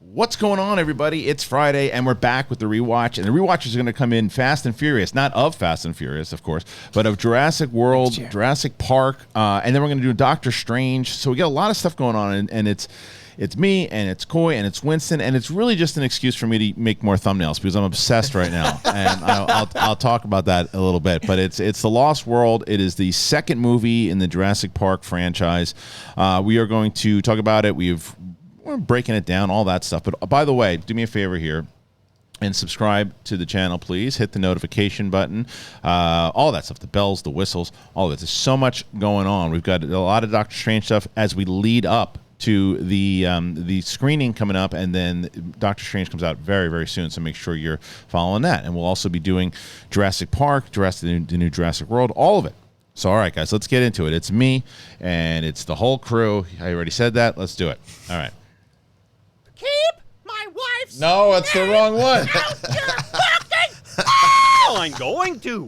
What's going on, everybody? It's Friday, and we're back with the rewatch. And the rewatch is going to come in Fast and Furious, not of Fast and Furious, of course, but of Jurassic World, Jurassic Park, and then we're going to do Doctor Strange. So we got a lot of stuff going on, and it's me, and it's Coy, and it's Winston, and it's really just an excuse for me to make more thumbnails because I'm obsessed right now, and I'll talk about that a little bit. But it's The Lost World. It is the second movie in the Jurassic Park franchise. We are going to talk about it. We're breaking it down, all that stuff. But by the way, do me a favor here and subscribe to the channel, please. Hit the notification button, all that stuff, the bells, the whistles, all of it. There's so much going on. We've got a lot of Doctor Strange stuff as we lead up to the screening coming up, and then Doctor Strange comes out very, very soon, so make sure you're following that. And we'll also be doing Jurassic Park, the new Jurassic World, all of it. So, all right, guys, let's get into it. It's me, and it's the whole crew. I already said that. Let's do it. All right. Keep my wife's No, it's the wrong one. out your fucking oh, I'm going to.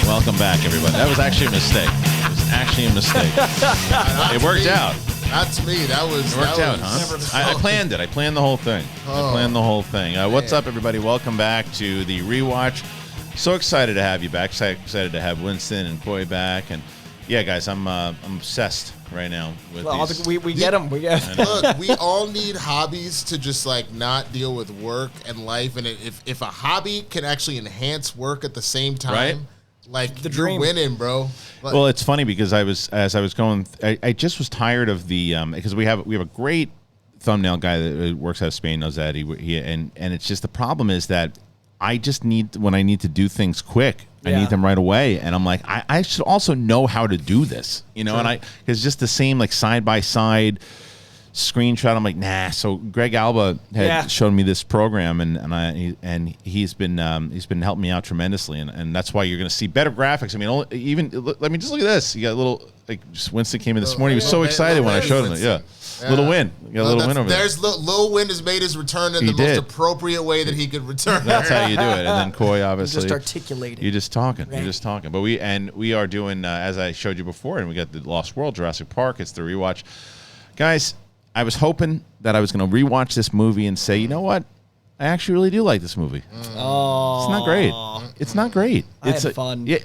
Welcome back, everybody. That was actually a mistake. It was actually a mistake. It worked out. That's me. That was It worked out, huh? I planned it. I planned the whole thing. What's up, everybody? Welcome back to the rewatch. So excited to have you back. So excited to have Winston and Coy back. And yeah, guys, I'm obsessed right now with these. We get them. We get. Look, we all need hobbies to just like not deal with work and life. And if a hobby can actually enhance work at the same time, right? Like The you're dream. winning, bro. Well, it's funny because I just was tired of the because we have a great thumbnail guy that works out of Spain, knows that and it's just the problem is that I just need when I need to do things quick. I need them right away, and I'm like, I should also know how to do this, you know. Sure. And it's just the same like side by side screenshot. I'm like, nah. So Greg Alba had shown me this program, and he's been helping me out tremendously, and that's why you're going to see better graphics. I mean, even let me just look at this. You got a little like just Winston came in this morning. He was so excited when I showed him it. Yeah. Little win. You got a little win over there. Lil Win has made his return in the most appropriate way that he could return. That's how you do it. And then Coy, obviously, Just articulating. You're just talking. Right. You're just talking. But we are doing as I showed you before, and we got the Lost World, Jurassic Park. It's the rewatch, guys. I was hoping that I was going to rewatch this movie and say, you know what, I actually really do like this movie. Oh, it's not great. It's not great. I It's had fun. Yeah.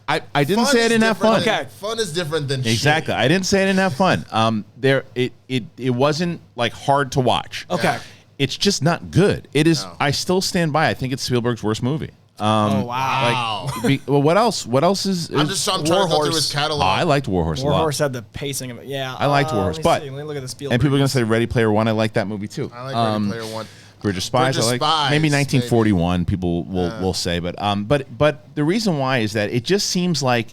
I didn't say I didn't have fun. Okay. Fun is different than Exactly. shit. I didn't say I didn't have fun. It wasn't like hard to watch. Okay. It's just not good. It is. No. I still stand by. I think it's Spielberg's worst movie. Oh wow. Well, what else? What else is? I'm trying to go through his catalog. Oh, I liked War Horse a lot. Warhorse had the pacing of it. Yeah. I liked War Horse, but let me look at the Spielberg. and people are gonna say Ready Player One. I like that movie too. I like Ready Player One. Bridge of Spies. Bridge of I like Spies, maybe 1941. People will say, but the reason why is that it just seems like.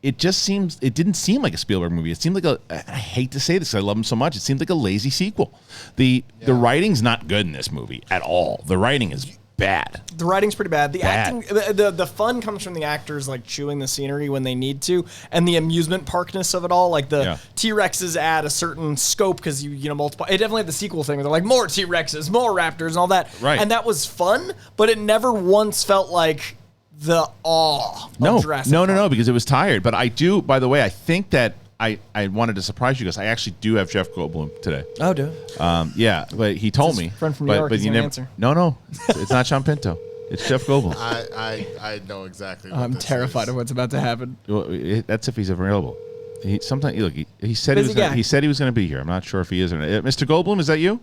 It didn't seem like a Spielberg movie. It seemed like I hate to say this, I love him so much. It seemed like a lazy sequel. The writing's not good in this movie at all. The writing is bad. The writing's pretty bad. The Bad. acting, the fun comes from the actors like chewing the scenery when they need to, and the amusement parkness of it all. Like the T-Rexes add a certain scope because you know multiple. It definitely had the sequel thing where they're like more T-Rexes, more raptors, and all that. Right. And that was fun, but it never once felt like the awe of Jurassic Park. No, because it was tired. But I do, by the way, I think that I wanted to surprise you guys. I actually do have Jeff Goldblum today. Oh, do. Yeah, but he told It's me. his friend from New York, But he's you gonna never. answer. No, it's not Sean Pinto. It's Jeff Goldblum. I know exactly what I'm this terrified is. of what's about to happen. Well, that's if he's available. Sometimes look. He said Busy guy. he said he was going to be here. I'm not sure if he is or not. Mr. Goldblum, is that you?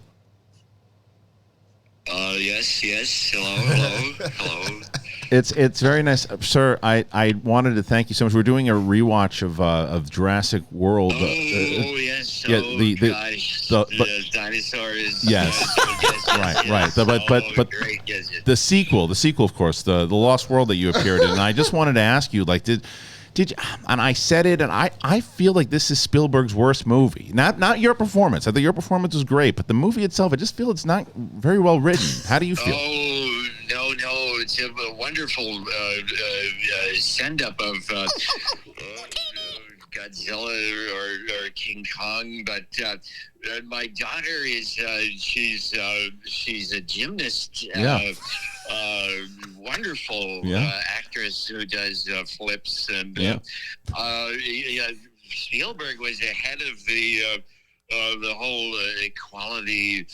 Yes. Hello. It's very nice, sir. I wanted to thank you so much. We're doing a rewatch of Jurassic World. Yes. yeah, Gosh. the Dinosaurs. Yes. Yes. Right. But Great. Yes. the sequel, of course, the Lost World that you appeared in. And I just wanted to ask you, like, did you? And I said it, and I feel like this is Spielberg's worst movie. Not your performance. I thought your performance was great, but the movie itself, I just feel it's not very well written. How do you feel? Oh, no. It's a wonderful send-up of Godzilla or King Kong, but my daughter is she's a gymnast. Wonderful actress who does flips and Spielberg was ahead of the whole equality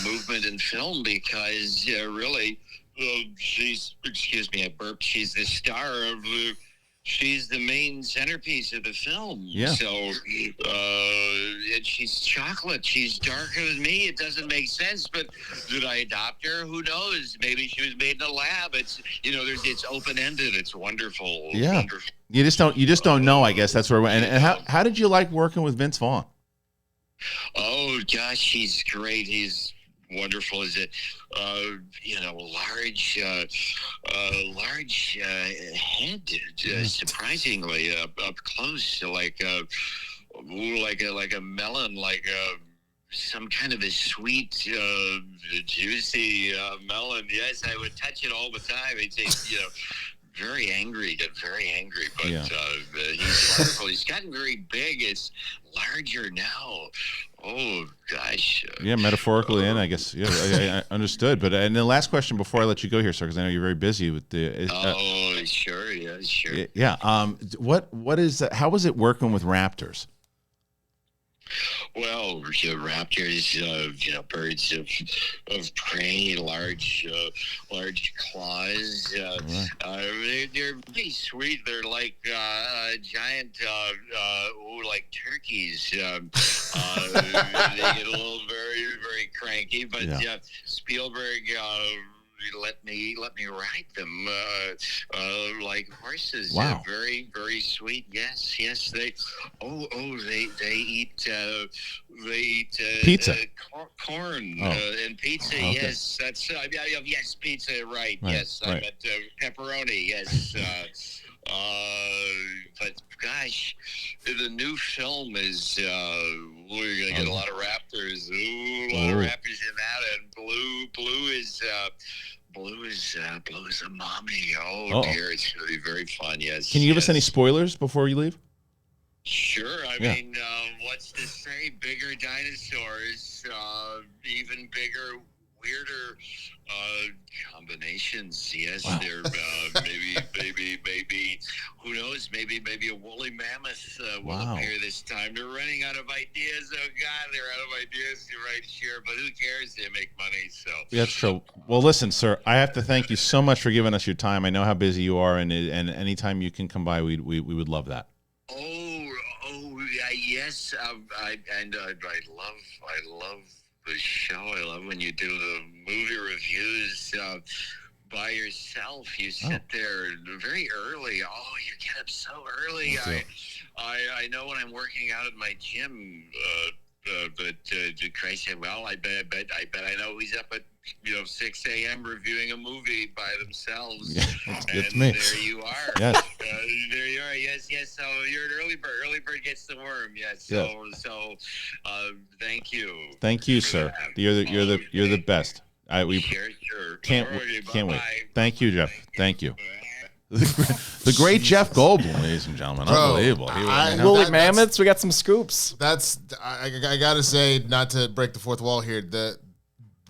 movement in film because really she's, excuse me, I burped. She's the star of she's the main centerpiece of the film. Yeah. So, and she's chocolate. She's darker than me. It doesn't make sense. But did I adopt her? Who knows? Maybe she was made in a lab. It's it's open ended. It's wonderful. Yeah. Wonderful. You just don't know. I guess that's where. And how did you like working with Vince Vaughn? Oh gosh, he's great. He's wonderful. Is it large head, surprisingly up close, like a melon, like some kind of a sweet, juicy melon. Yes, I would touch it all the time. It's very angry, but he's wonderful. He's gotten very big. It's larger now. Oh gosh. Yeah, metaphorically, and I guess I understood. But and the last question before I let you go here, sir, because I know you're very busy with the. Sure. Yeah. What is how was it working with raptors? Well, raptors, birds of prey, large claws. They're pretty sweet. They're like giant, like turkeys. They get a little very, very cranky, but Spielberg let me ride them like horses. Wow. Very, very sweet. Yes. They eat pizza, corn and pizza. Okay. Yes, that's yes, pizza. Right. Yes, right. I meant pepperoni. Yes. But gosh, the new film is we're gonna get a lot of raptors. Ooh, a lot of raptors in that, and Blue is a mommy. Oh dear, it's gonna be very fun. Yes. Can you give us any spoilers before you leave? Sure. I mean, what's to say? Bigger dinosaurs, even bigger, weirder combinations. Yes, Wow. they're maybe. Who knows? Maybe a woolly mammoth will appear this time. They're running out of ideas. Oh God, they're out of ideas. You're right, sure, but who cares? They make money. So that's true. Well, listen, sir, I have to thank you so much for giving us your time. I know how busy you are, and anytime you can come by, we would love that. Yes. I love the show. I love when you do the movie reviews by yourself. You sit there very early. Oh, you get up so early. I know when I'm working out at my gym. But Kristian, well, I bet I know he's up at 6 a.m. reviewing a movie by themselves. Yeah, and me. There you are. Yes. There you are. Yes. So you're an early bird. Early bird gets the worm. Yes. So thank you. Thank you, sir. You're the best. Sure. Can't Alrighty, wait. bye-bye. Thank you, Jeff. Thank you. The great Jeff Goldblum, ladies and gentlemen. Bro, Unbelievable. Woolly mammoths, we got some scoops. I gotta say, not to break the fourth wall here,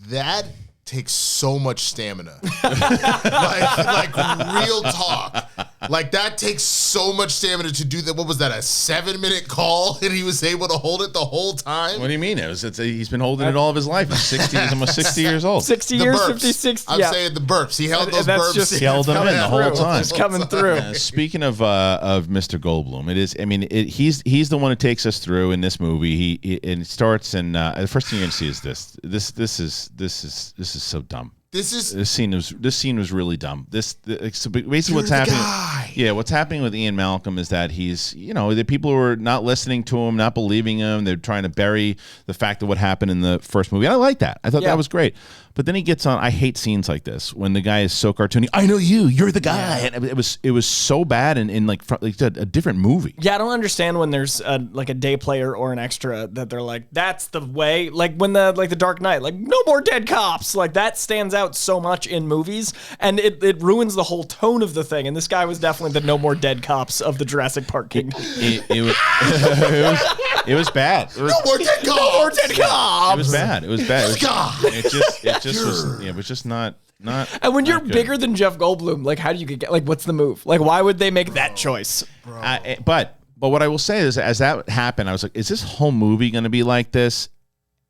that takes so much stamina. like real talk. Like that takes so much stamina to do that. What was that? A 7-minute call, and he was able to hold it the whole time. What do you mean? He's been holding it all of his life. He's almost 60 years old. 60 The years, burps. 56. I'm saying the burps. He held those that's burps. just- He held them in the whole time. It's coming through. Speaking of Mr. Goldblum, it is. I mean, he's the one who takes us through in this movie. It starts, and the first thing you're gonna see is this. This is so dumb. This scene was really dumb. So basically what's happening. Yeah, what's happening with Ian Malcolm is that he's, the people who are not listening to him, not believing him. They're trying to bury the fact of what happened in the first movie. I like that. I thought that was great. But then he gets on. I hate scenes like this when the guy is so cartoony. I know you're the guy. And it was so bad and in like a different movie. Yeah, I don't understand when there's a day player or an extra that they're like, that's the way. Like when the Dark Knight, like no more dead cops. Like that stands out so much in movies, and it ruins the whole tone of the thing. And this guy was definitely the no more dead cops of the Jurassic Park kingdom. It was bad. No more dead cops. No more dead cops. It was bad. It was bad. It was just not. And when you're bigger than Jeff Goldblum, like how do you get what's the move? Like why would they make that choice? But But what I will say is, as that happened, I was like, is this whole movie going to be like this?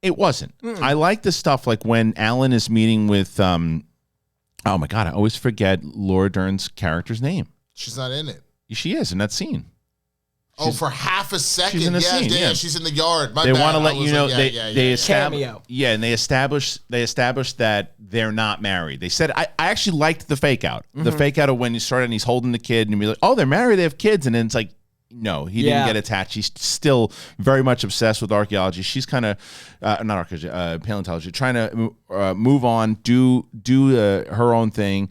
It wasn't. I like the stuff like when Alan is meeting with, oh my God, I always forget Laura Dern's character's name. She's not in it. She is in that scene. For half a second. She's in the scene. Yeah, she's in the yard. My they bad. want to let you know they establish. Cameo. Yeah, and they established that they're not married. They said I actually liked the fake out. The fake out of when you started and he's holding the kid and you're like, oh, they're married, they have kids, and then it's like, no, he didn't get attached. He's still very much obsessed with archaeology. She's kind of not archaeology, paleontology, trying to move on, do her own thing.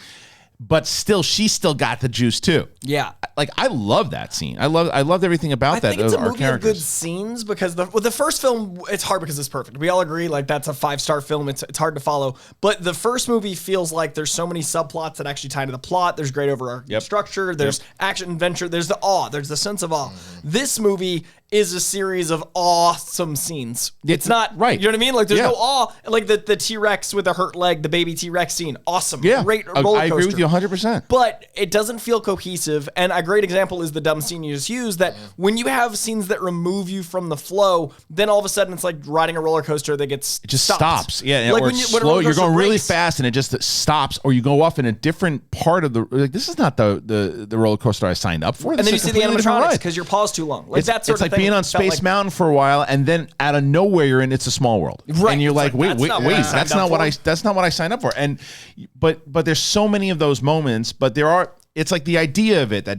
But still, she's still got the juice too. Yeah, like I love that scene. I loved everything about that. I think it's a movie of good scenes because the first film, it's hard because it's perfect. We all agree, like that's a 5-star film. It's hard to follow. But the first movie feels like there's so many subplots that actually tie to the plot. There's great overarching structure. There's action, adventure. There's the awe. There's the sense of awe. This movie is a series of awesome scenes. It's not right. You know what I mean? Like there's no awe. Like the T-Rex with a hurt leg, the baby T-Rex scene, awesome. Yeah, great roller coaster. I agree with you 100%. But it doesn't feel cohesive. And a great example is the dumb scene you just used. That when you have scenes that remove you from the flow, then all of a sudden it's like riding a roller coaster that gets it just stops. Yeah, like when slow, you're going really fast and it just stops, or you go off in a different part of the. Like this is not the roller coaster I signed up for. And then you see the animatronics because your pause too long. Like that sort of thing. It's like being on Space Mountain for a while, and then out of nowhere you're in It's a Small World, right? And you're like, wait, that's not what I signed up for. And but there's so many of those moments, but there are. It's like the idea of it that,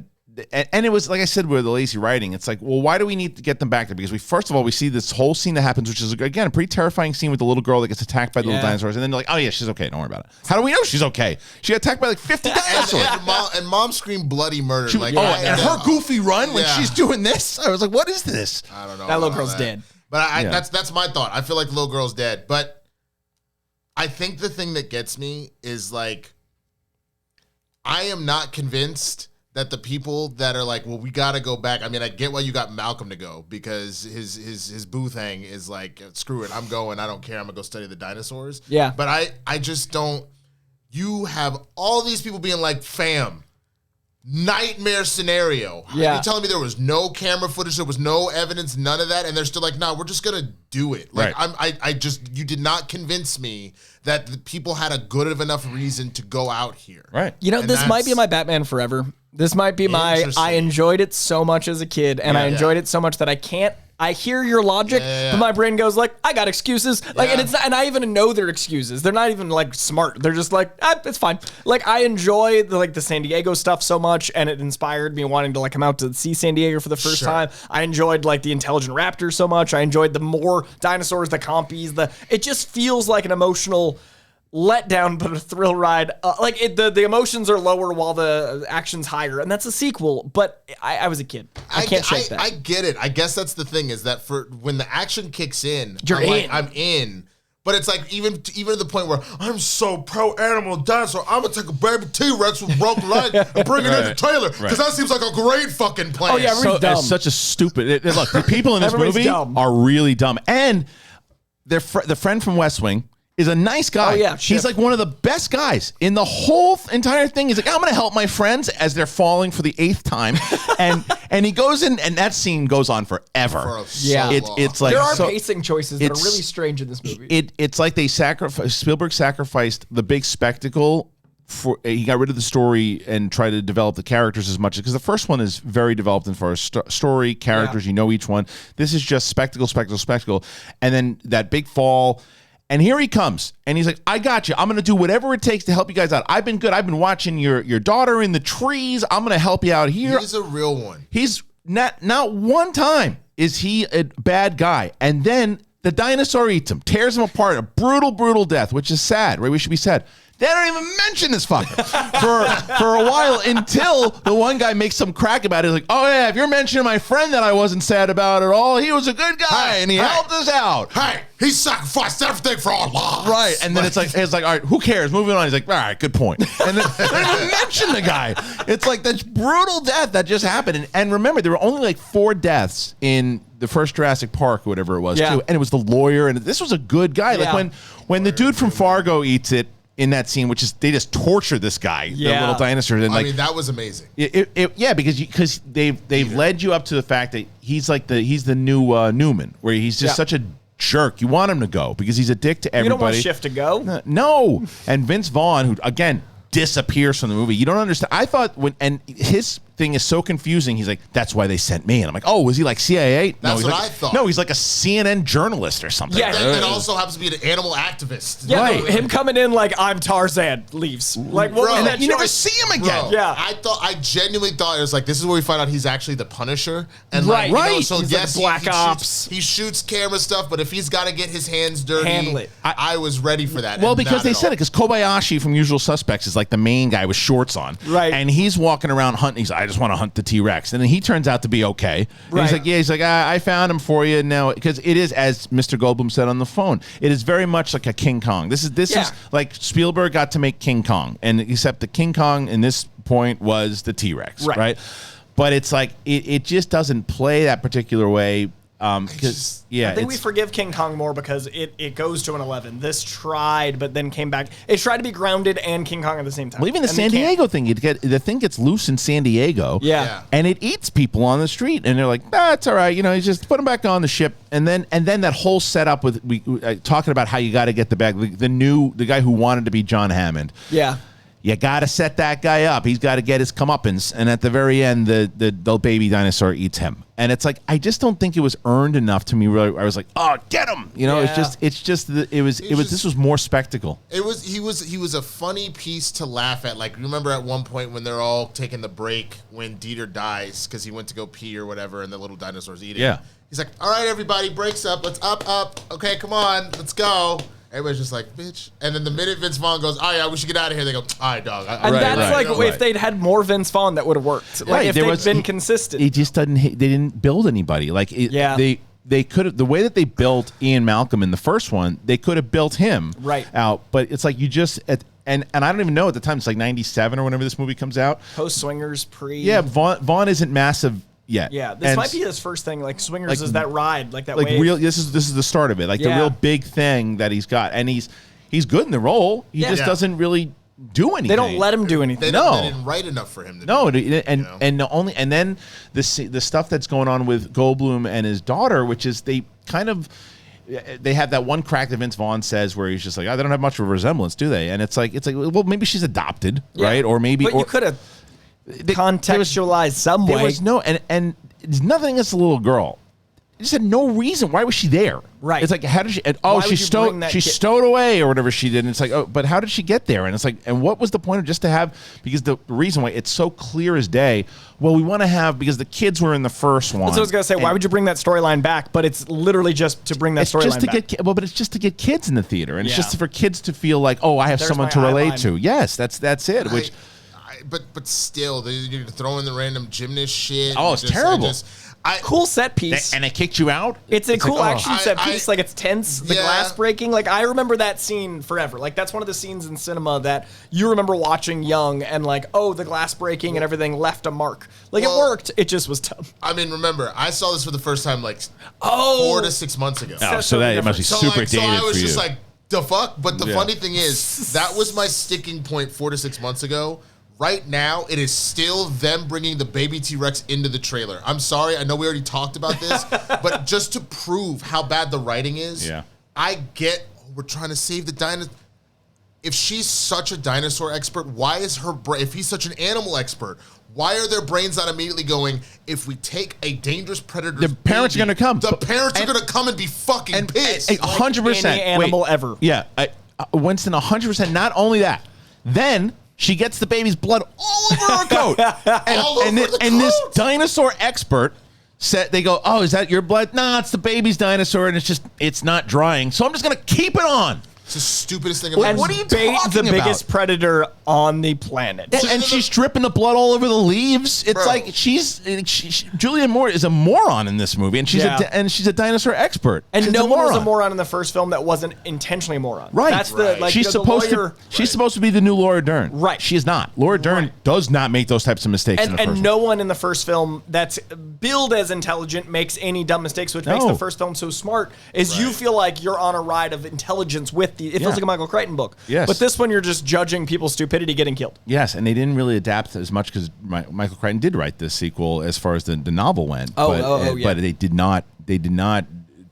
and it was like I said with the lazy writing. It's like, well, why do we need to get them back there? Because first of all, we see this whole scene that happens, which is again a pretty terrifying scene with the little girl that gets attacked by the little dinosaurs, and then they're like, oh yeah, she's okay, don't worry about it. How do we know she's okay? She got attacked by like 50 dinosaurs, and mom screamed bloody murder. And her goofy run when she's doing this, I was like, what is this? I don't know. That little girl's dead. But that's my thought. I feel like the little girl's dead. But I think the thing that gets me is like, I am not convinced that the people that are like, well, we got to go back. I mean, I get why you got Malcolm to go because his booth hang is like, screw it, I'm going. I don't care. I'm going to go study the dinosaurs. Yeah. But I just don't. You have all these people being like, fam, nightmare scenario. Yeah. You're telling me there was no camera footage, there was no evidence, none of that, and they're still like, nah, we're just going to do it. Like, you did not convince me that the people had a good enough reason to go out here. Right. You know, this might be my Batman Forever. This might be I enjoyed it so much as a kid, and I enjoyed it so much that I hear your logic, but my brain goes like, I got excuses. Like, and it's not, and I even know their excuses. They're not even like smart. They're just like, it's fine. Like, I enjoy the San Diego stuff so much, and it inspired me wanting to like come out to see San Diego for the first time. I enjoyed like the intelligent raptors so much. I enjoyed the more dinosaurs, the compies. It just feels like an emotional letdown, but a thrill ride. The emotions are lower while the action's higher, and that's a sequel. But I was a kid. I can't shake that. I get it. I guess that's the thing is that for when the action kicks in, I'm in. But it's like even to the point where I'm so pro animal dinosaur, I'm gonna take a baby T-Rex with broken leg and bring it into Taylor because that seems like a great fucking plan. Oh yeah, it's such a stupid. Look, the people in this movie are really dumb, and the friend from West Wing is a nice guy. Oh, yeah, he's like one of the best guys in the whole entire thing. He's like, I'm going to help my friends as they're falling for the 8th time. and he goes in, and that scene goes on forever. It's like there are pacing choices that are really strange in this movie. It's like Spielberg sacrificed the big spectacle. He got rid of the story and tried to develop the characters as much because the first one is very developed in far as story, characters. You know each one. This is just spectacle, and then that big fall. And here he comes, and he's like, I got you. I'm going to do whatever it takes to help you guys out. I've been good. I've been watching your daughter in the trees. I'm going to help you out here. He's a real one. He's not one time is he a bad guy. And then the dinosaur eats him, tears him apart, a brutal, brutal death, which is sad, right? We should be sad. They don't even mention this fucker for a while until the one guy makes some crack about it. He's like, oh yeah, if you're mentioning my friend that I wasn't sad about at all, he was a good guy and he helped us out. Hey, he sacrificed everything for our lives. Right, and then it's like, all right, who cares? Moving on. He's like, all right, good point. And then they don't even mention the guy. It's like this brutal death that just happened. And remember, there were only like 4 deaths in the first Jurassic Park or whatever it was too. And it was the lawyer, and this was a good guy. Like when the dude from Fargo eats it, in that scene, which is they just torture this guy, the little dinosaur. And I mean, that was amazing. Because they've led you up to the fact that he's the new Newman, where he's just such a jerk. You want him to go because he's a dick to everybody. You don't want Schiff to go? No. And Vince Vaughn, who again disappears from the movie. You don't understand. I thought and his thing is so confusing. He's like, that's why they sent me. And I'm like, oh, was he like CIA? That's what I thought. No, he's like a CNN journalist or something. Yeah, that also happens to be an animal activist. Yeah, right. Him coming in like, I'm Tarzan, leaves. Like, what was that? You never see him again. Bro, yeah. I genuinely thought it was like, this is where we find out he's actually the Punisher. And like, so he's yes, like Black Ops. He shoots camera stuff, but if he's got to get his hands dirty, handle it. I was ready for that. Well, because they said it, because Kobayashi from Usual Suspects is like the main guy with shorts on. Right. And he's walking around hunting. He's like, I just want to hunt the T-Rex. And then he turns out to be okay. Right. He's like, I found him for you now. Because it is, as Mr. Goldblum said on the phone, it is very much like a King Kong. This is like Spielberg got to make King Kong. And except the King Kong in this point was the T-Rex. Right. But it's like, it just doesn't play that particular way. I think we forgive King Kong more because it goes to an 11. This tried, but then came back. It tried to be grounded and King Kong at the same time. Well, even the San Diego thing, the thing gets loose in San Diego. Yeah. And it eats people on the street, and they're like, it's all right. You know, you just put them back on the ship, and then that whole setup with talking about how you got to get the bag. The guy who wanted to be John Hammond. Yeah. You got to set that guy up. He's got to get his comeuppance. And at the very end, the baby dinosaur eats him. And it's like, I just don't think it was earned enough to me. Really, I was like, oh, get him. You know, this was more spectacle. He was a funny piece to laugh at. Like, remember at one point when they're all taking the break when Dieter dies because he went to go pee or whatever and the little dinosaur's eating. Yeah. He's like, all right, everybody, breaks up. Let's up. Okay, come on, let's go. Everybody's just like, bitch. And then the minute Vince Vaughn goes, oh, yeah, we should get out of here, they go, all right, dog. If they'd had more Vince Vaughn, that would have worked. Like, if they'd been consistent. He just doesn't, they didn't build anybody. Like, they could have, the way that they built Ian Malcolm in the first one, they could have built him out. But it's like, you just, and I don't even know at the time, it's like 97 or whenever this movie comes out. Post Swingers, pre. Yeah, Vaughn isn't massive yet. Yeah, this might be his first thing. Like Swingers is that ride, like that wave. Real. This is the start of it. Like the real big thing that he's got, and he's good in the role. He just doesn't really do anything. They don't let him do anything. They didn't write enough for him to do anything. And then the stuff that's going on with Goldblum and his daughter, which is they have that one crack that Vince Vaughn says where he's just like, oh, they don't have much of a resemblance, do they? And it's like, well, maybe she's adopted, right? Or maybe, you could have contextualized some way. There was no, and there's nothing against the little girl. It just had no reason. Why was she there? Right. It's like, how did she? She stowed away or whatever she did. And it's like, oh, but how did she get there? And it's like, and what was the point of just to have? Because the reason why it's so clear as day. Well, we want to have because the kids were in the first one. That's what I was gonna say. Why would you bring that storyline back? But it's literally just to bring that storyline back. But it's just to get kids in the theater, and it's just for kids to feel like, oh, I have someone to relate to. Yes, that's it. But still, you're throwing the random gymnast shit. Oh, it's terrible. Cool set piece. And it kicked you out? It's a cool action set piece. Like, it's tense. The glass breaking. Like, I remember that scene forever. Like, that's one of the scenes in cinema that you remember watching young and like, oh, the glass breaking and everything left a mark. Like, it worked. It just was dumb. I mean, remember, I saw this for the first time like 4 to 6 months ago. Oh, so that it must be super dated for you. So I was just like, the fuck? But the funny thing is, that was my sticking point 4 to 6 months ago. Right now, it is still them bringing the baby T-Rex into the trailer. I'm sorry, I know we already talked about this, but just to prove how bad the writing is, I get we're trying to save the dinosaur. If she's such a dinosaur expert, why is her brain, if he's such an animal expert, why are their brains not immediately going, if we take a dangerous predator, the parents are going to come. The parents are going to come and be fucking pissed. 100%. Any animal ever. Yeah. Winston, 100%. Not only that, then she gets the baby's blood all over her coat. and this dinosaur expert said, they go, oh, is that your blood? Nah, it's the baby's dinosaur, and it's not drying. So I'm just going to keep it on. It's the stupidest thing about. What are you talking about? The biggest predator on the planet. And she's dripping the blood all over the leaves. It's like Julianne Moore is a moron in this movie, and she's a dinosaur expert. And she's no one was a moron in the first film that wasn't intentionally a moron. Right. That's she's supposed to be the new Laura Dern. Right. She is not. Laura Dern does not make those types of mistakes. And no one in the first film that's billed as intelligent makes any dumb mistakes, which makes the first film so smart. Is you feel like you're on a ride of intelligence with it feels like a Michael Crichton book. Yes. But this one, you're just judging people's stupidity getting killed. Yes, and they didn't really adapt as much because Michael Crichton did write this sequel as far as the novel went. But they did not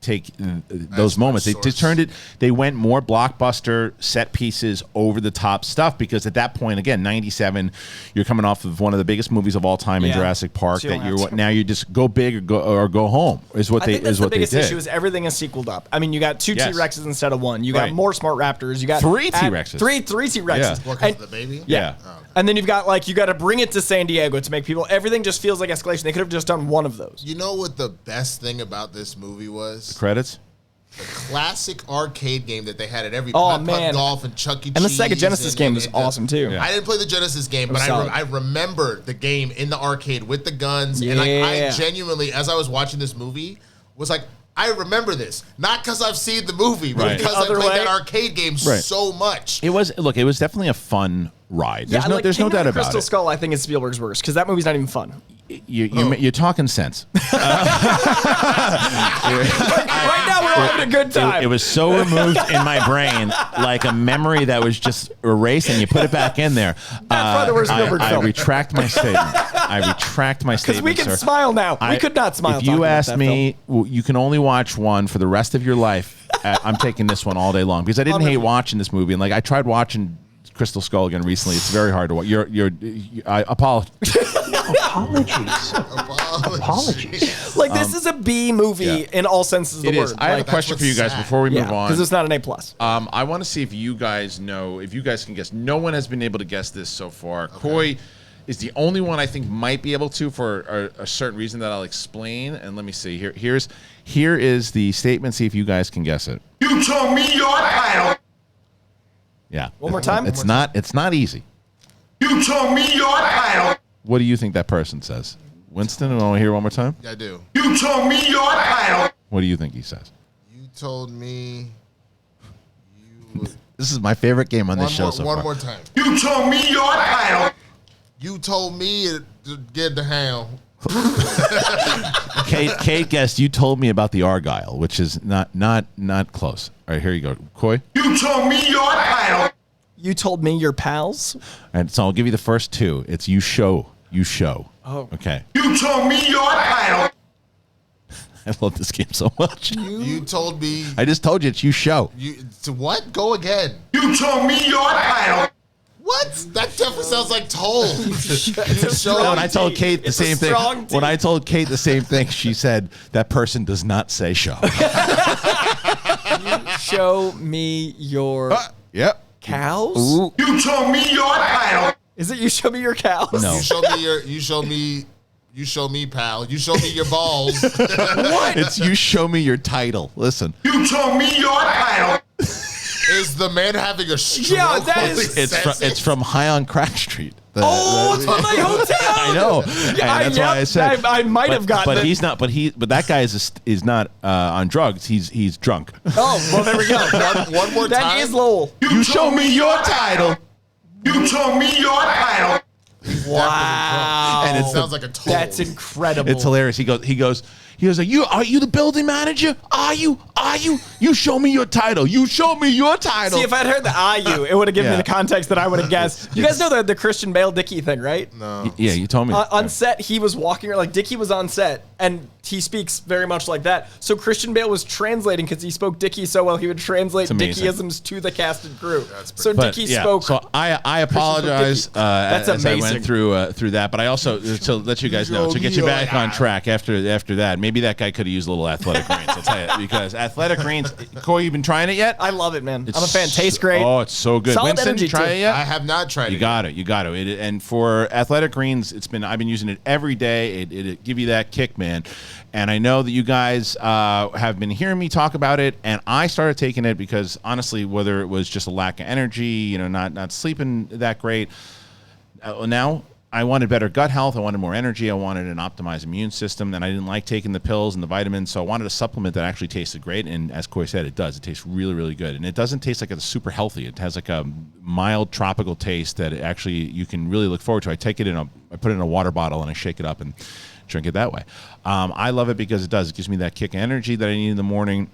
take those moments. They just turned it. They went more blockbuster set pieces, over the top stuff, because at that point, again, 97, you're coming off of one of the biggest movies of all time in Jurassic Park. So Now you just go big or go home is what I they think that's is what the biggest they did. issue is everything is sequeled up. I mean, you got 2 Yes. T-Rexes instead of 1. You got more smart raptors. You got 3 T-Rexes. Three T-Rexes. Yeah. What, 'cause of the baby? Yeah. And then you've got you got to bring it to San Diego to make people. Everything just feels like escalation. They could have just done one of those. You know what the best thing about this movie was? Credits. The classic arcade game that they had at every Oh, Putt man. Golf and Chuck E. And the Cheese. Sega Genesis game was awesome too. Yeah. I didn't play the Genesis game, but solid. I remember the game in the arcade with the guns. And I genuinely, as I was watching this movie, was like, I remember this. Not because I've seen the movie, but Right. because I Other played way. that arcade game so much. It was definitely a fun ride. There's no Kingdom doubt of about Crystal it. Skull, I think, is Spielberg's worst because that movie's not even fun. You're talking sense. Right now, we're having a good time. It was so removed in my brain, like a memory that was just erased, and you put it back in there. That's why the worst Spielberg I film. retract my statement. I retract my Because statement, we can sir. smile now. We could not smile. If talking you about ask that me, well, you can only watch one for the rest of your life. I'm taking this one all day long because I didn't hate watching this movie, and I tried watching Crystal Skull again recently. It's very hard to watch. I apologize. Apologies. this is a B movie in all senses of the It word. is. I have a question for you guys before we move on. because it's not an A+. I want to see if you guys know, if you guys can guess. No one has been able to guess this so far. Coy is the only one I think might be able to for a certain reason that I'll explain. And let me see. Here is the statement. See if you guys can guess it. You told me your title. Yeah. One more time? It's not easy. You told me your title. What do you think that person says? Winston, I want to hear it one more time. I do. You told me your title. What do you think he says? You told me you would. This is my favorite game on this show so far. One more time. You told me your title. You told me to get the hound. Kate guessed you told me about the Argyle, which is not close. All right, here you go. Coy? You told me your title. You told me your pals? All right, so I'll give you the first two. It's you show. Oh. Okay. You told me your title. I love this game so much. You told me. I just told you it's you show. To what? Go again. You told me your title. What? That definitely sounds like told. When I told Kate the same thing, when I told Kate the same thing, she said that person does not say show. Show me your Yep. cows? Ooh. You told me your title. Is it you show me your cows? No. You show me, pal. You show me your balls. What? It's you show me your title. Listen. You told me your title. Is the man having a stroke? Yeah, that while is- he It's says it's from High on Crack Street. It's from my hotel. I know. And that's why I said I might have gotten but it. he's not. But that guy is not on drugs. He's drunk. Oh, well, there we go. One more That time. is Lowell. You show me your title. You told me your title. Wow. And it sounds like a told. That's incredible. It's hilarious. He goes. Are you the building manager? Are you? You show me your title. You show me your title. See, if I'd heard the IU, it would have given me Yeah. the context that I would have guessed. You guys know the Christian Bale Dickie thing, right? No. Yeah, you told me. On set, he was walking, Dickie was on set, and he speaks very much like that. So Christian Bale was translating because he spoke Dickie so well, he would translate amazing. Dickieisms to the cast and crew. So But, Dickie yeah, spoke. So I apologize That's as I amazing. went through that, but I also to let you guys know to get you back on track after that. Maybe that guy could have used a little athletic greens. I'll tell you because athletic greens. Coy, you been trying it yet? I love it, man. I'm a fan. Tastes great. Oh, it's so good. Solid Winston, energy, try too. it yet? I have not tried it. You got it. And for athletic greens, I've been using it every day. It give you that kick, man. And I know that you guys have been hearing me talk about it, and I started taking it because honestly, whether it was just a lack of energy, not sleeping that great, now I wanted better gut health. I wanted more energy. I wanted an optimized immune system, and I didn't like taking the pills and the vitamins, so I wanted a supplement that actually tasted great. And as Coy said, it does. It tastes really, really good, and it doesn't taste like it's super healthy. It has like a mild tropical taste that actually you can really look forward to. I put it in a water bottle and I shake it up and drink it that way. I love it because it does. It gives me that kick of energy that I need in the morning.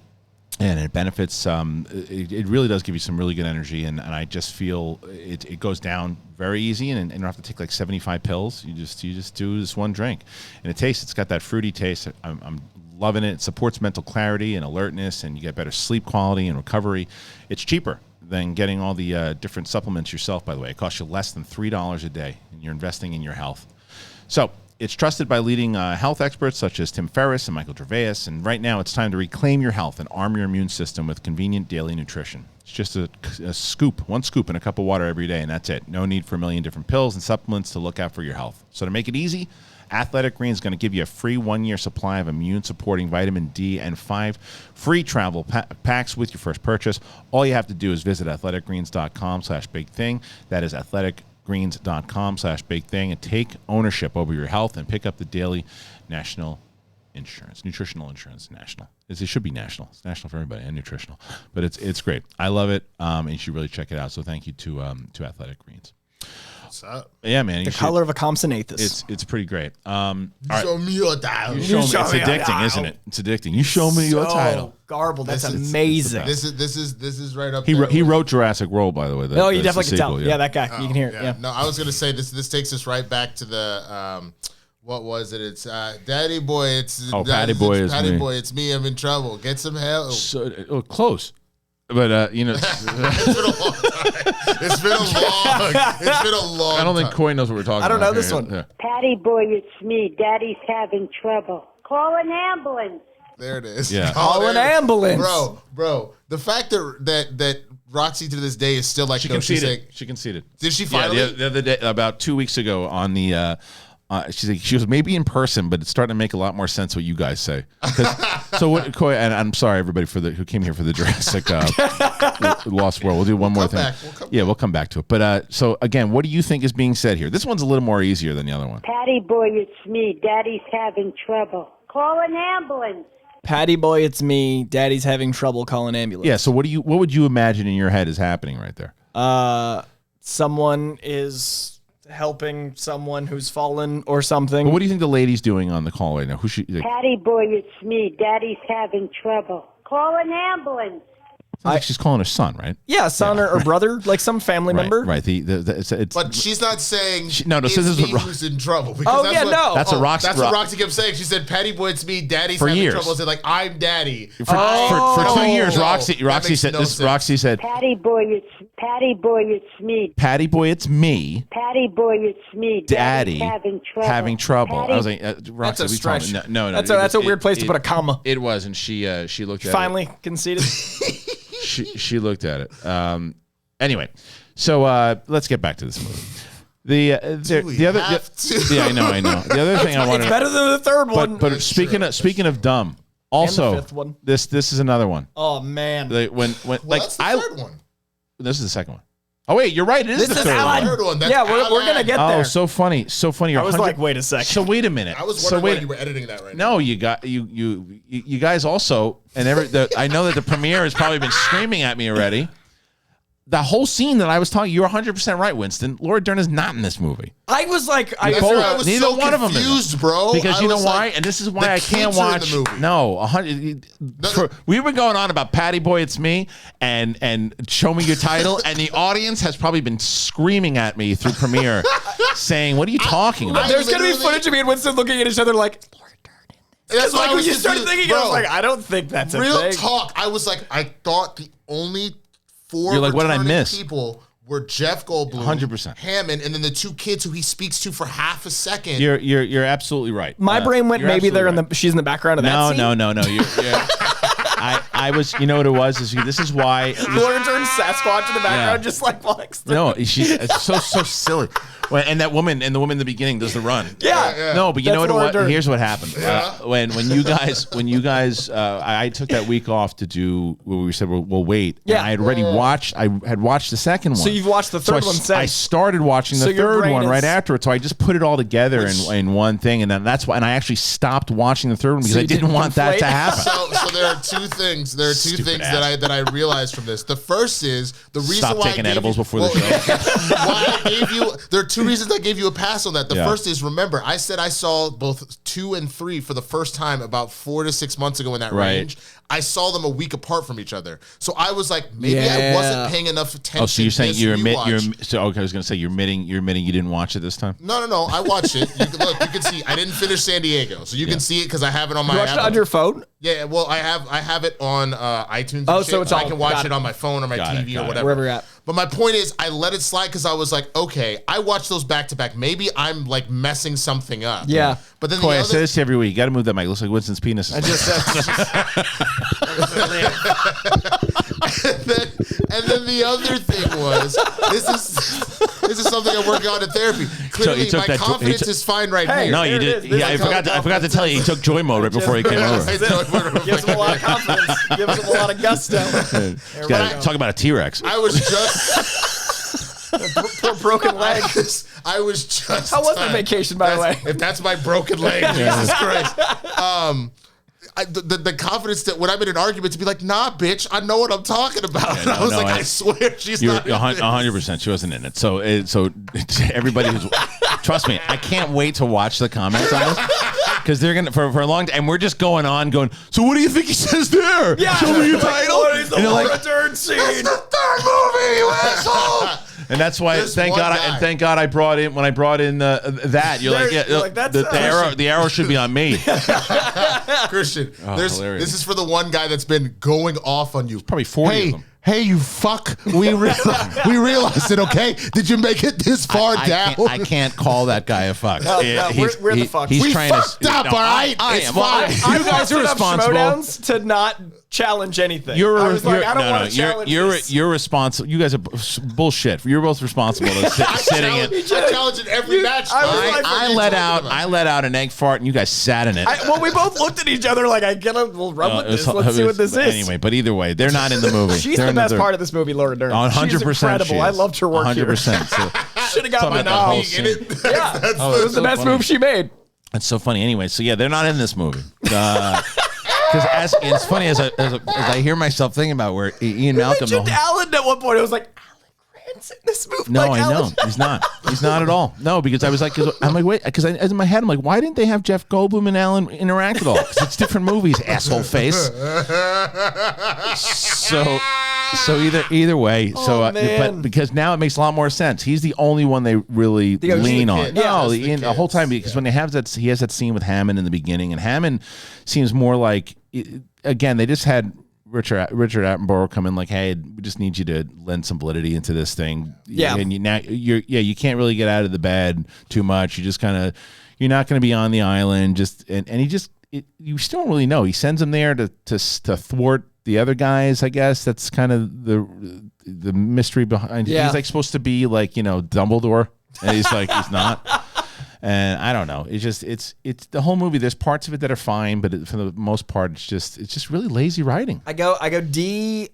And it benefits. It really does give you some really good energy, and I just feel it goes down very easy, and you don't have to take like 75 pills. You just do this one drink, and it's got that fruity taste. I'm loving it. It supports mental clarity and alertness, and you get better sleep quality and recovery. It's cheaper than getting all the different supplements yourself. By the way, it costs you less than $3 a day, and you're investing in your health. So. It's trusted by leading health experts such as Tim Ferriss and Michael Gervais, and right now it's time to reclaim your health and arm your immune system with convenient daily nutrition. It's just one scoop in a cup of water every day, and that's it. No need for a million different pills and supplements to look out for your health. So to make it easy, Athletic Greens is going to give you a free 1-year supply of immune-supporting vitamin D and 5 free travel packs with your first purchase. All you have to do is visit athleticgreens.com/bigthing. That is athleticgreens.com/bigthing, and take ownership over your health and pick up the daily nutritional insurance. It should be national. It's national for everybody and nutritional, but it's great. I love it, and you should really check it out. So thank you to Athletic Greens. What's up? Yeah, man. The color of a Compsognathus. It's pretty great. Show me your title. It's addicting, isn't it? It's addicting. You show me your title. Garbled. That's amazing. This is right up. He wrote Jurassic World, by the way. You definitely can tell. Yeah, that guy. You can hear it. Yeah. No, I was gonna say this takes us right back to the what was it? It's Daddy Boy. It's Patty Boy. It's Patty me. Boy. It's me. I'm in trouble. Get some help. Close. But it's been a long time. It's been a long. I don't think time. Coy knows what we're talking about. I don't know this here. one. Yeah. Patty Boy, it's me. Daddy's having trouble. Call an ambulance. There it is. Yeah. Call an ambulance. Bro. The fact that Roxy to this day is still like She no, she's conceded. like, She conceded. did she finally? Yeah, the other day, about 2 weeks ago, on the. She was maybe in person, but it's starting to make a lot more sense what you guys say. So what, Coy, and I'm sorry everybody who came here for the Jurassic Lost World. We'll do one more thing. We'll come back to it. But so again, what do you think is being said here? This one's a little more easier than the other one. Patty Boy, it's me. Daddy's having trouble. Call an ambulance. Patty Boy, it's me. Daddy's having trouble. Call an ambulance. Yeah. So what would you imagine in your head is happening right there? Someone is helping someone who's fallen or something. But what do you think the lady's doing on the call right now? Who's she? Patty Boy, it's me. Daddy's having trouble. Call an ambulance. Sounds like she's calling her son, right? Yeah, son or brother, like some family member. Right. It's, but she's not saying this is who's in trouble. That's what Roxy. That's what Roxy kept saying. She said, "Patty Boy, it's me. Daddy's for having years. trouble." Said like, "I'm Daddy." For 2 years, Roxy said this. Roxy said, "Patty Boy, it's me. Patty Boy, it's me. Patty Boy, it's me. Daddy having trouble. I was like, Roxy, That's a stretch. No. That's a weird place to put a comma. It was, and she looked at finally conceded. She looked at it. Anyway, so let's get back to this movie. I know. The other thing I wanted. It's better than the third one. But speaking of dumb, also and the fifth one. This is another one. Oh man. That's the third one. This is the second one. Oh wait, you're right. It is the third one. That's we're gonna get there. Oh, so funny. I was like, wait a second. So wait a minute. I was wondering why you were editing that right now. No, you guys also, and I know that the premiere has probably been screaming at me already. The whole scene that I was talking, you're 100% right, Winston. Laura Dern is not in this movie. I was like, I was neither so one of them confused, bro. Because you know why? Like, and this is why I can't watch. The movie. No, 100. We've been going on about Patty Boy, it's me, and show me your title, and the audience has probably been screaming at me through premiere, saying, "What are you talking about?" There's gonna be footage of me and Winston looking at each other like. That's like when you started thinking, I was like, I don't think that's a thing. Real talk. I was like, I thought the only four You're like, what did I miss? people were Jeff Goldblum, 100%, Hammond, and then the two kids who he speaks to for half a second. You're absolutely right. My brain went maybe they're in the she's in the background of that scene. No. I was, you know what it was? This is why. Laura Dern Sasquatch in the background, just like walks through. No, it's so silly. And the woman in the beginning does the run. Yeah. No, but you That's know what? Dern. Here's what happened. When you guys, I took that week off to do what we said. We'll wait. Yeah. And I had already watched. I had watched the second one. So you've watched the third one since. I started watching the third one right after it. So I just put it all together in one thing, and then that's why. And I actually stopped watching the third one because I didn't want that to happen. So there are two things. There are two things that I realized from this. The first is the reason Stop why taking edibles before the show. Why I gave you. There are two reasons I gave you a pass on that. The first is, remember, I said I saw both 2 and 3 for the first time about 4 to 6 months ago in that range. I saw them a week apart from each other, so I was like, maybe I wasn't paying enough attention. Oh, so you're saying okay, I was going to say you're admitting you didn't watch it this time. No, I watched it. You can see. I didn't finish San Diego, so you can see it because I have it on my. You watched it on your phone? Yeah, well, I have it on iTunes. Oh, so it's all. I can watch it on my phone or my TV or whatever. Wherever you're at. But my point is, I let it slide because I was like, okay, I watched those back to back. Maybe I'm like messing something up. Yeah. But then Coy, I say this every week. You got to move that mic. It looks like Winston's penis. And then the other thing was, this is something I'm working on in therapy. Clearly, my confidence is fine right here. No, you did. Yeah, I forgot to tell you. He took joy mode right before he came over. Gives him a lot of confidence. Gives him a lot of gusto. Talk about a T-Rex. I was just poor broken leg. I was just. How was the vacation, by the way? If that's my broken leg, Jesus Christ. The confidence that when I'm in an argument to be like, nah, bitch, I know what I'm talking about. And I was I swear she's not. 100%. She wasn't in it. So everybody who's trust me, I can't wait to watch the comments on this because they're gonna for a long time, and we're just going. So what do you think he says there? Yeah, show me your title. What is the third scene? That's the third movie, you asshole. And that's why, thank God, I brought in that. You're the arrow should be on me. Kristian, this is for the one guy that's been going off on you. Probably 40 of them. Hey, you fuck! We realized it. Okay, did you make it this far down? I can't call that guy a fuck. No, we're the fuck. We fucked up. All right, it's fine. You guys are responsible to not challenge anything. You're responsible. You guys are bullshit. You're both responsible. Sitting in. I challenge in every match. I let out an egg fart, and you guys sat in it. We both looked at each other like, we'll run with this. Let's see what this is. Anyway, but either way, they're not in the movie. She's the best part of this movie, Laura Dern. 100%. She's incredible. I loved her work 100%. Should have got my nod. It was the best move she made. That's so funny. Anyway, so yeah, they're not in this movie. Because it's funny as I hear myself thinking about where Ian Malcolm. You mentioned Alan at one point. I was like, Alan Grant's in this movie. No, I know he's not. He's not at all. No, because I was like, wait, because in my head I'm like, why didn't they have Jeff Goldblum and Alan interact at all? Because it's different movies, asshole face. So either way, but because now it makes a lot more sense. He's the only one they really lean on. The whole time, because when they have that, he has that scene with Hammond in the beginning, and Hammond seems more like, again, they just had Richard Attenborough come in like, hey, we just need you to lend some validity into this thing. Yeah, and you can't really get out of the bed too much. You just you're not going to be on the island. You still don't really know. He sends him there to thwart the other guys, I guess. That's kind of the mystery behind it. Yeah. He's like supposed to be like, Dumbledore. And he's like, he's not. And I don't know. It's the whole movie. There's parts of it that are fine, but for the most part, it's just really lazy writing. I go D-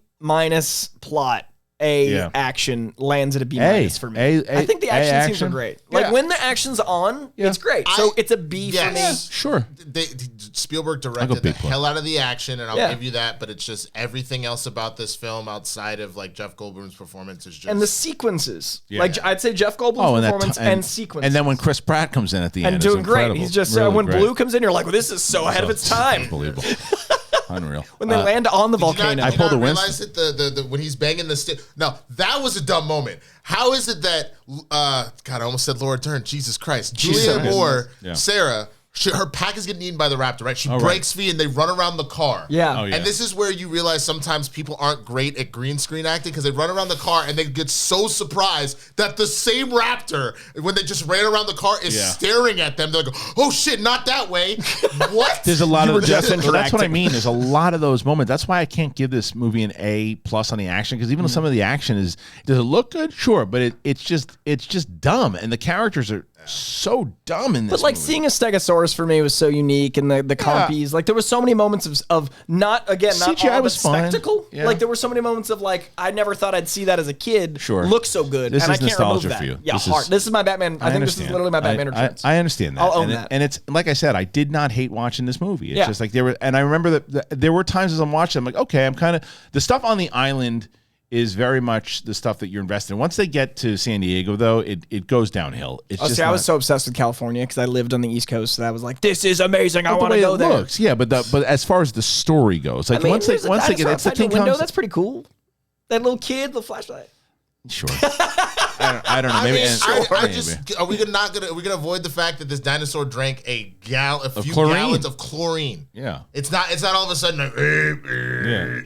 plot. Action lands at a B- for me. I think the action scenes are great. Like when the action's on, it's great. So it's a B for me. Sure. Spielberg directed the hell out of the action, and I'll give you that. But it's just everything else about this film outside of like Jeff Goldblum's performance is just and the sequences. Like I'd say Jeff Goldblum's performance and sequences. And then when Chris Pratt comes in at the end, and doing great. He's just really when great. Blue comes in, you're like, well, this is so ahead of its time. Unbelievable. Unreal. When they land on the volcano. I pulled a realize that the when he's banging the stick. No, that was a dumb moment. How is it that God, I almost said Laura Dern. Jesus Christ. Julianne Moore, Sarah, her pack is getting eaten by the raptor, right? She breaks free and they run around the car. Yeah. And this is where you realize sometimes people aren't great at green screen acting because they run around the car and they get so surprised that the same raptor, when they just ran around the car, is staring at them. They're like, oh shit, not that way. What? There's a lot of that's what I mean. There's a lot of those moments. That's why I can't give this movie an A+ on the action, because even though some of the action does it look good? Sure, but it's just dumb, and the characters are so dumb in this. But like movie. seeing a Stegosaurus for me was so unique, and the compies, like there were so many moments of not CGI all was the fun. spectacle. Yeah. Like there were so many moments of like I never thought I'd see that as a kid. Sure. Look so good, This and I is can't remove nostalgia that. for you. Yeah, This this is my Batman. I think this is literally my Batman Returns. I understand that. I'll own and that. And it's like I said, I did not hate watching this movie. It's Yeah. just like and I remember that there were times as I'm watching, I'm like, okay, I'm kind of the stuff on the island is very much the stuff that you're invested in. Once they get to San Diego, though, it goes downhill. It's just I was so obsessed with California because I lived on the East Coast, so I was like, "This is amazing! I the want to way go it there." looks, yeah. But as far as the story goes, like once they get it's the outside thing the window, comes. that's pretty cool. That little kid, the flashlight. Sure. I don't know. Maybe. Are we gonna avoid the fact that this dinosaur drank a few chlorine. gallons of chlorine? Yeah. It's not all of a sudden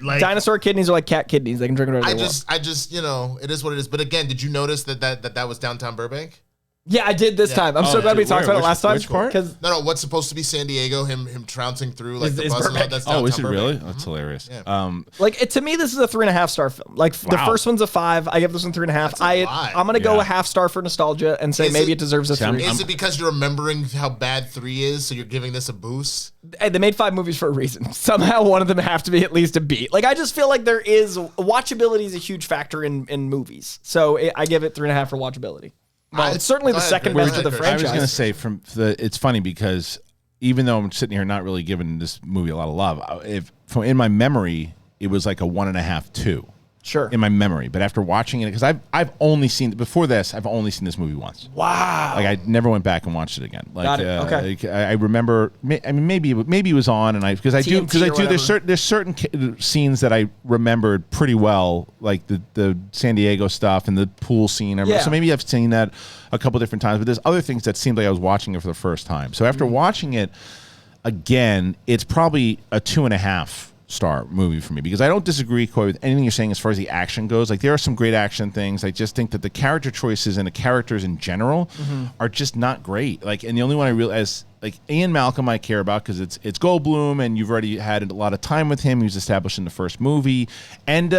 like Dinosaur kidneys are like cat kidneys; they can drink whatever they want. I just it is what it is. But again, did you notice that was downtown Burbank? Yeah, I did this time. I'm so glad we talked about it last time. Which part? Because No, what's supposed to be San Diego? Him trouncing through like the Is bus and all Burbank. that's Oh, downtown is it really? Burbank. That's hilarious. Yeah. like to me, this is a 3.5 star film. Like the Wow. first one's a 5. I give this one 3.5. That's a lot. I'm gonna go Yeah. a half star for nostalgia and say Is maybe it- it deserves a 3. Is it because you're remembering how bad 3 is, so you're giving this a boost? Hey, they made 5 movies for a reason. Somehow one of them have to be at least a B. Like I just feel like there is watchability is a huge factor in movies. So I give it 3.5 for watchability. Well, it's certainly Go the ahead, second Chris. best of the Go ahead, I Chris. was franchise. going to say it's funny because even though I'm sitting here not really giving this movie a lot of love, in my memory it was like a 1.5, 2. Sure. In my memory, but after watching it, because I've only seen before this, I've only seen this movie once. Wow. Like I never went back and watched it again. Like, Got it. Okay. like, I remember. I mean, maybe it was on, and because I do. TNT or There's certain scenes that I remembered pretty well, like the San Diego stuff and the pool scene. Yeah. So maybe I've seen that a couple different times. But there's other things that seemed like I was watching it for the first time. So after watching it again, it's probably a 2.5 star movie for me, because I don't disagree, Coy, with anything you're saying as far as the action goes. Like there are some great action things. I just think that the character choices and the characters in general are just not great. Like, and the only one I realize, like Ian Malcolm, I care about because it's Goldblum, and you've already had a lot of time with him. He was established in the first movie, and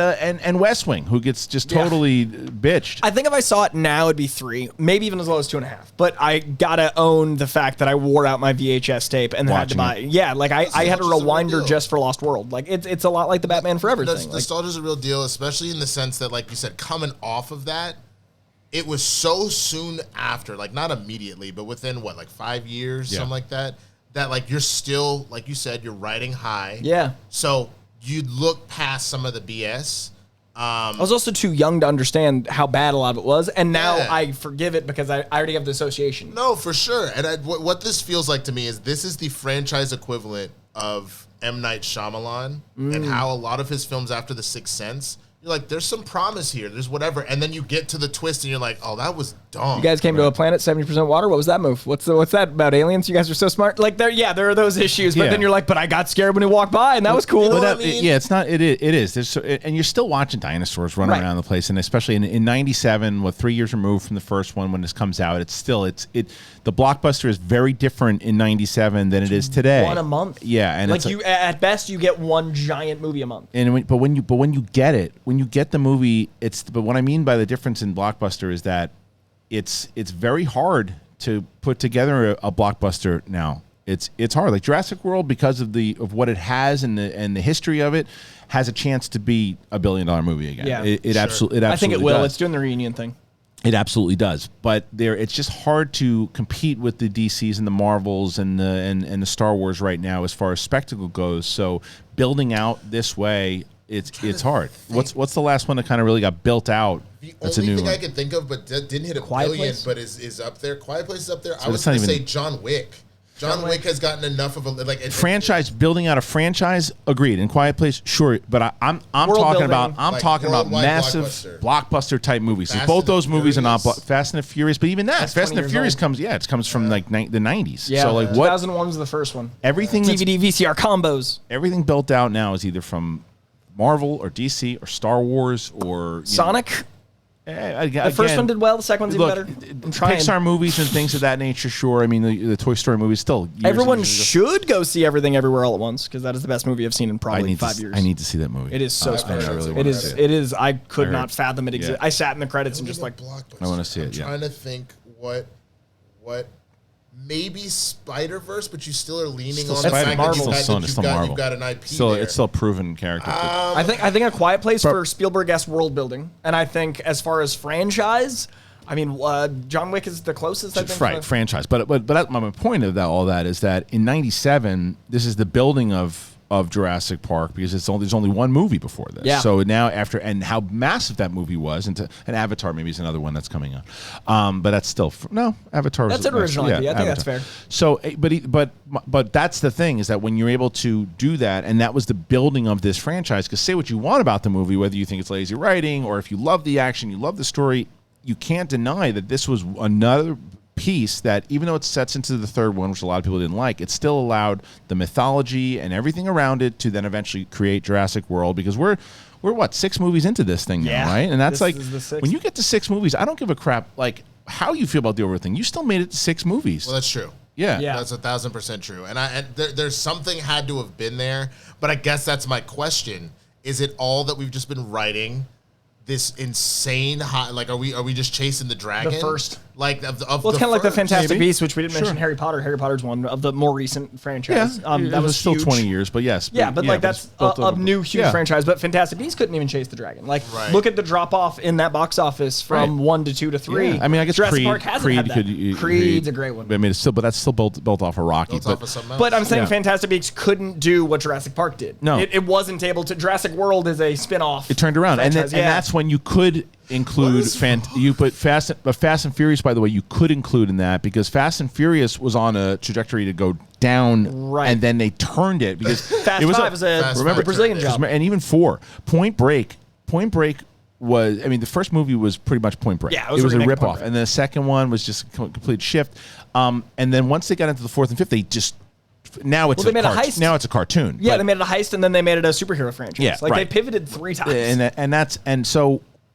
West Wing, who gets just totally bitched. I think if I saw it now, it'd be 3, maybe even as low as 2.5. But I gotta own the fact that I wore out my VHS tape and then had to buy. Yeah, like I had a rewinder just for Lost World. Like it's a lot like the Batman Forever thing. Like, Nostalgia's a real deal, especially in the sense that, like you said, coming off of that, it was so soon after, like not immediately, but within what, like 5 years, something like that. That like you're still, like you said, you're riding high. Yeah. So you look past some of the BS. I was also too young to understand how bad a lot of it was, and now Yeah. I forgive it because I already have the association. No, for sure. And what this feels like to me is this is the franchise equivalent of M. Night Shyamalan and how a lot of his films after The Sixth Sense, you're like, there's some promise here, there's whatever, and then you get to the twist and you're like, oh, that was dumb. You guys came to a planet 70% water. What was that move? What's that about aliens? You guys are so smart. Like there are those issues, but Yeah. then you're like, but I got scared when he walked by, and that was cool. You know But what I mean? yeah, it's not. It is. There's and you're still watching dinosaurs running Right. around the place, and especially in '97, 3 years removed from the first one when this comes out, it's the blockbuster is very different in '97 than it is today. One a month. Yeah, and like it's you at best you get one giant movie a month. but when you get the movie, but what I mean by the difference in blockbuster is that it's very hard to put together a blockbuster now. It's hard. Like Jurassic World, because of what it has and the history of it, has a chance to be $1 billion movie again. Yeah, it absolutely. I think it will. does. It's doing the reunion thing. It absolutely does, but it's just hard to compete with the DCs and the Marvels and the Star Wars right now as far as spectacle goes. So building out this way, it's hard. What's the last one that kind of really got built out? The only thing I can think of, but didn't hit a Quiet billion, Place? but is up there. Quiet Place is up there. So I was it's not going to say even- John Wick. John Wick has gotten enough of a Franchise, building out a franchise, agreed. In Quiet Place, sure, but I'm World talking building. about Like worldwide massive blockbuster type movies. Fast Both and those movies are not Furious. Fast and the Furious, but even that That's Fast 20 and the years Furious old. comes from like the 90s. Yeah. So like what 2001 was the first one. everything that's DVD VCR combos. everything built out now is either from Marvel or DC or Star Wars or Sonic. The The first one did well. The second one's even Look, better. I'm trying. Pixar movies and things of that nature, sure. I mean, the Toy Story movies still. Years Everyone and years ago. should go see Everything Everywhere All at Once because that is the best movie I've seen in probably 5 years. I need to see that movie. It is so I special. really It wanna It is. see It is. I could I not heard. fathom it exists. Yeah. I sat in the credits and just like, I wanna see it, I'm yeah. trying to think what what? Maybe Spider-Verse, but you still are leaning Still on the fact Marvel. that you've got an IP there. It's still a proven character. I think A Quiet Place for Spielberg-esque world building, and I think as far as franchise, I mean, John Wick is the closest. I think. Right, franchise. But my point of that, all that is that in '97, this is the building of Jurassic Park because there's only one movie before this. Yeah. So now and how massive that movie was, and Avatar maybe is another one that's coming out. But that's still Avatar. That's an original idea. I think that's fair. So, but that's the thing is that when you're able to do that, and that was the building of this franchise. Because say what you want about the movie, whether you think it's lazy writing or if you love the action, you love the story, you can't deny that this was another piece that, even though it sets into the third one, which a lot of people didn't like, it still allowed the mythology and everything around it to then eventually create Jurassic World, because we're what, 6 movies into this thing now, right? And that's when you get to 6 movies, I don't give a crap like how you feel about the overall thing. You still made it to 6 movies. Well, that's true. Yeah. That's 1,000% true. And there's something had to have been there, but I guess that's my question. Is it all that we've just been writing? This insane high, like, are we just chasing the dragon? The first, like it's kind of like the Fantastic Beasts, which we didn't mention. Harry Potter. Harry Potter's one of the more recent franchise. Yeah, that was still huge. 20 years, but yes. Yeah, but like that's a new huge franchise. But Fantastic Beasts couldn't even chase the dragon. Like, look at the drop off in that box office from 1 to 2 to 3. Yeah. I mean, I guess Jurassic Park hasn't had that. Creed's a great one. I mean, but that's still built off of Rocky. But I'm saying Fantastic Beasts couldn't do what Jurassic Park did. No, it wasn't able to. Jurassic World is a spin-off. It turned around, and that's when you could include you put Fast and Furious, by the way, you could include in that, because Fast and Furious was on a trajectory to go down, and then they turned it because Fast it was Five was a Brazilian job, and even 4 Point Break was, I mean, the first movie was pretty much Point Break. Yeah, it was a ripoff, and the second one was just a complete shift. And then once they got into the 4th and 5th, they just now it's a heist. Now it's a cartoon. Yeah, they made it a heist, and then they made it a superhero franchise. Yeah, they pivoted 3 times,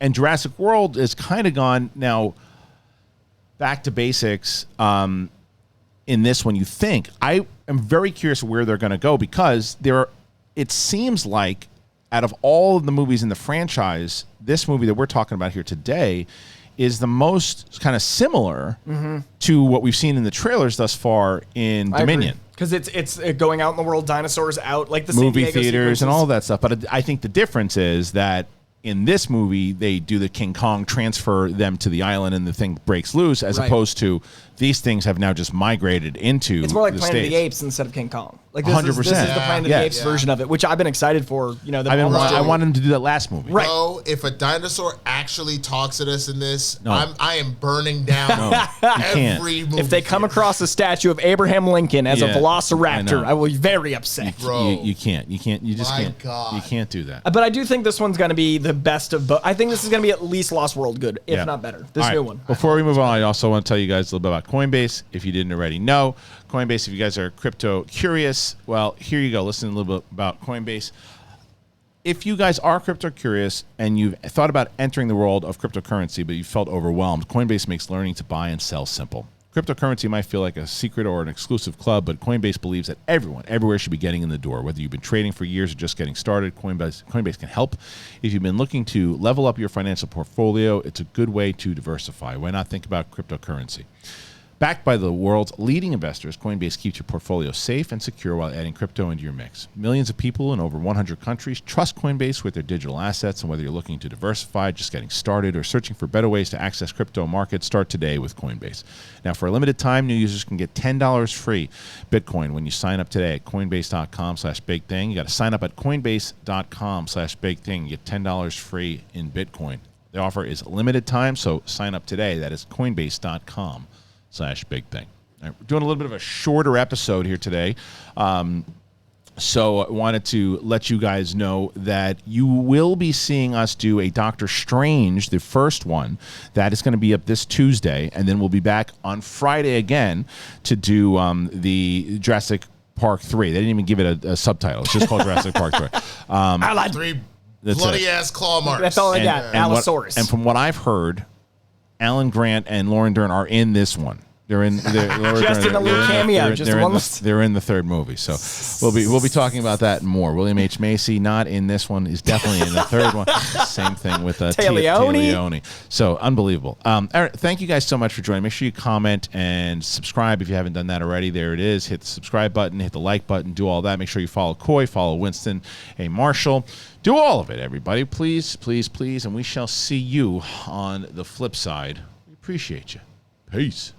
and Jurassic World has kind of gone now back to basics in this one. You think, I am very curious where they're going to go, because it seems like out of all of the movies in the franchise, this movie that we're talking about here today is the most kind of similar to what we've seen in the trailers thus far in Dominion. Because it's going out in the world, dinosaurs out, like the movie San Diego theaters sequences. and all that stuff. But I think the difference is that in this movie, they do the King Kong, transfer them to the island, and the thing breaks loose, as opposed to these things have now just migrated into It's more like the Planet States. of the Apes instead of King Kong. Like, this 100%. is the Planet of the Apes version of it, which I've been excited for. You know, I want them to do that last movie. Right. Bro, if a dinosaur actually talks at us in this, I am burning down every movie. If they come across a statue of Abraham Lincoln as a velociraptor, I will be very upset. You can't. You just can't. God. You can't do that. But I do think this one's going to be the best of both. I think this is going to be at least Lost World good, if not better. This new one. Before we move on, I also want to tell you guys a little bit about Coinbase. If you didn't already know, Coinbase, if you guys are crypto curious, well, here you go. Listen a little bit about Coinbase. If you guys are crypto curious and you've thought about entering the world of cryptocurrency, but you felt overwhelmed, Coinbase makes learning to buy and sell simple. Cryptocurrency might feel like a secret or an exclusive club, but Coinbase believes that everyone, everywhere should be getting in the door. Whether you've been trading for years or just getting started, Coinbase can help. If you've been looking to level up your financial portfolio, it's a good way to diversify. Why not think about cryptocurrency? Backed by the world's leading investors, Coinbase keeps your portfolio safe and secure while adding crypto into your mix. Millions of people in over 100 countries trust Coinbase with their digital assets, and whether you're looking to diversify, just getting started, or searching for better ways to access crypto markets, start today with Coinbase. Now, for a limited time, new users can get $10 free Bitcoin when you sign up today at Coinbase.com/BigThing. You got to sign up at Coinbase.com/BigThing. You get $10 free in Bitcoin. The offer is limited time, so sign up today. That is Coinbase.com/BigThing. Right, we're doing a little bit of a shorter episode here today. So I wanted to let you guys know that you will be seeing us do a Doctor Strange, the first one. That is going to be up this Tuesday, and then we'll be back on Friday again to do the Jurassic Park 3. They didn't even give it a subtitle. It's just called Jurassic Park 3. I lied. 3 bloody-ass claw marks. That's all I got. Allosaurus. And from what I've heard, Alan Grant and Lauren Dern are in this one. They're in Just in a little cameo, just one. They're in the third movie, so we'll be talking about that and more. William H. Macy, not in this one, is definitely in the third one. Same thing with Leone. So unbelievable. All right, thank you guys so much for joining. Make sure you comment and subscribe if you haven't done that already. There it is. Hit the subscribe button, hit the like button, do all that. Make sure you follow Coy, follow Winston, Marshall. Do all of it, everybody. Please, please, please, and we shall see you on the flip side. We appreciate you. Peace.